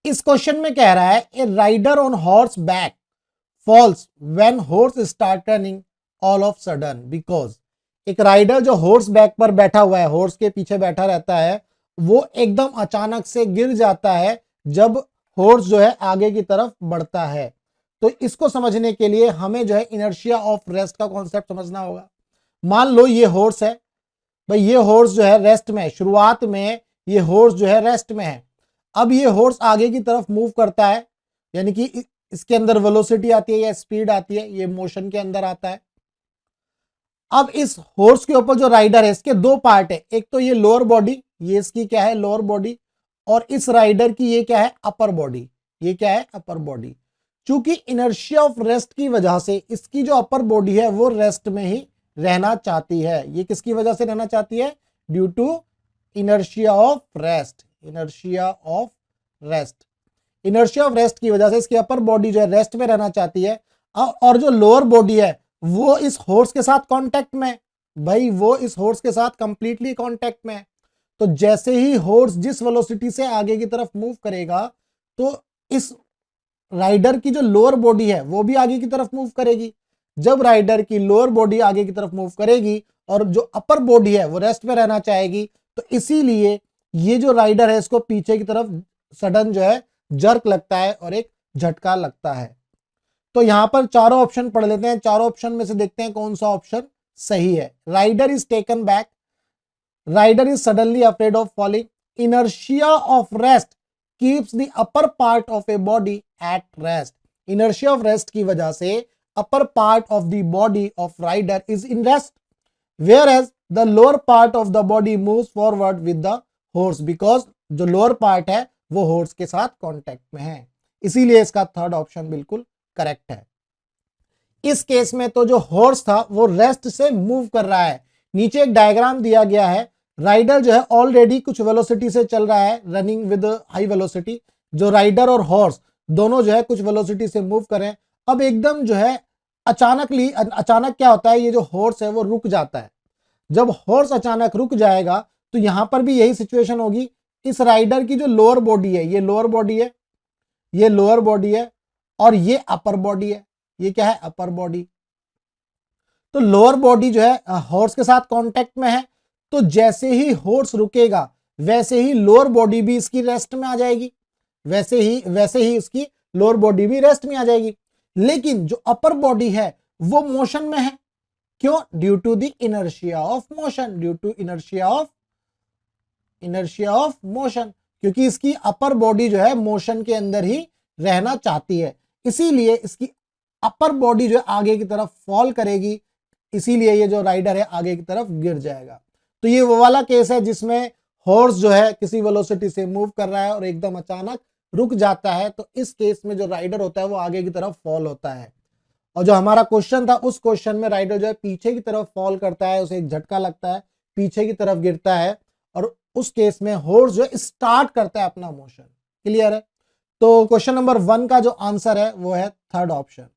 इस क्वेश्चन में कह रहा है a rider on horse back falls when horse start turning all of sudden, because एक राइडर जो हॉर्स बैक पर बैठा हुआ है, हॉर्स के पीछे बैठा रहता है, वो एकदम अचानक से गिर जाता है जब हॉर्स जो है आगे की तरफ बढ़ता है। तो इसको समझने के लिए हमें जो है इनर्शिया ऑफ रेस्ट का कॉन्सेप्ट समझना होगा। मान लो ये हॉर्स है भाई, ये हॉर्स जो है रेस्ट में है, शुरुआत में ये हॉर्स जो है रेस्ट में है। अब ये हॉर्स आगे की तरफ मूव करता है, यानी कि इसके अंदर वेलोसिटी आती है या स्पीड आती है, ये मोशन के अंदर आता है। अब इस हॉर्स के ऊपर जो राइडर है, इसके दो पार्ट है, एक तो ये लोअर बॉडी, ये इसकी क्या है लोअर बॉडी, और इस राइडर की ये क्या है अपर बॉडी, ये क्या है अपर बॉडी। चूंकि इनर्शिया ऑफ रेस्ट की वजह से इसकी जो अपर बॉडी है वो रेस्ट में ही रहना चाहती है। ये किसकी वजह से रहना चाहती है? Due to inertia of rest, inertia of rest. Inertia of rest की वजह से इसकी अपर बॉडी जो है रेस्ट में रहना चाहती है, और जो लोअर बॉडी है वो इस हॉर्स के साथ कांटेक्ट में, भाई वो इस हॉर्स के साथ कंप्लीटली कांटेक्ट में। तो जैसे ही हॉर्स जिस वेलोसिटी से आगे की तरफ मूव करेगा, तो इस राइडर की जो लोअर बॉडी है वो भी आगे की तरफ मूव करेगी। जब राइडर की लोअर बॉडी आगे की तरफ मूव करेगी और जो अपर बॉडी है वो रेस्ट में रहना चाहेगी, तो इसीलिए ये जो राइडर है इसको पीछे की तरफ सडन जो है जर्क लगता है और एक झटका लगता है। तो यहां पर चारों ऑप्शन पढ़ लेते हैं, चारों ऑप्शन में से देखते हैं कौन सा ऑप्शन सही है। Rider is taken back, rider is suddenly afraid of falling, inertia of rest keeps the upper part of a body at rest. Inertia of rest की वजह से upper part of the body of rider is in rest, whereas the lower part of the body moves forward with the horse, because जो lower part है वो horse के साथ contact में है। इसीलिए इसका थर्ड ऑप्शन बिल्कुल करेक्ट है। इस केस में तो जो हॉर्स था वो रेस्ट से मूव कर रहा है। नीचे एक डायग्राम दिया गया है, राइडर जो है ऑलरेडी कुछ वेलोसिटी से चल रहा है, रनिंग विद हाई वेलोसिटी। जो राइडर और हॉर्स दोनों जो है कुछ वेलोसिटी से मूव कर रहे हैं। अब एकदम जो है अचानक क्या होता है, ये जो हॉर्स है वो रुक जाता है। जब हॉर्स अचानक रुक जाएगा तो यहां पर भी यही सिचुएशन होगी। इस राइडर की जो लोअर बॉडी है, ये लोअर बॉडी है, ये लोअर बॉडी है, और ये अपर बॉडी है, ये क्या है अपर बॉडी। तो लोअर बॉडी जो है हॉर्स के साथ कांटेक्ट में है, तो जैसे ही हॉर्स रुकेगा वैसे ही लोअर बॉडी भी इसकी रेस्ट में आ जाएगी, वैसे ही इसकी लोअर बॉडी भी रेस्ट में आ जाएगी। लेकिन जो अपर बॉडी है वो मोशन में है। क्यों? Due to the inertia of motion, due to inertia of motion, क्योंकि इसकी अपर बॉडी जो है मोशन के अंदर ही रहना चाहती है, इसीलिए इसकी अपर बॉडी जो है आगे की तरफ फॉल करेगी, इसीलिए ये जो राइडर है आगे की तरफ गिर जाएगा। तो ये वो वाला केस है जिसमें हॉर्स जो है किसी वेलोसिटी से मूव कर रहा है और एकदम अचानक रुक जाता है, तो इस केस में जो राइडर होता है वो आगे की तरफ फॉल होता है। और जो हमारा क्वेश्चन था, उस क्वेश्चन में राइडर जो है पीछे की तरफ फॉल करता है, उसे एक झटका लगता है, पीछे की तरफ गिरता है, और उस केस में हॉर्स जो है स्टार्ट करता है अपना मोशन। क्लियर है? तो क्वेश्चन नंबर 1 का जो आंसर है वो है थर्ड ऑप्शन।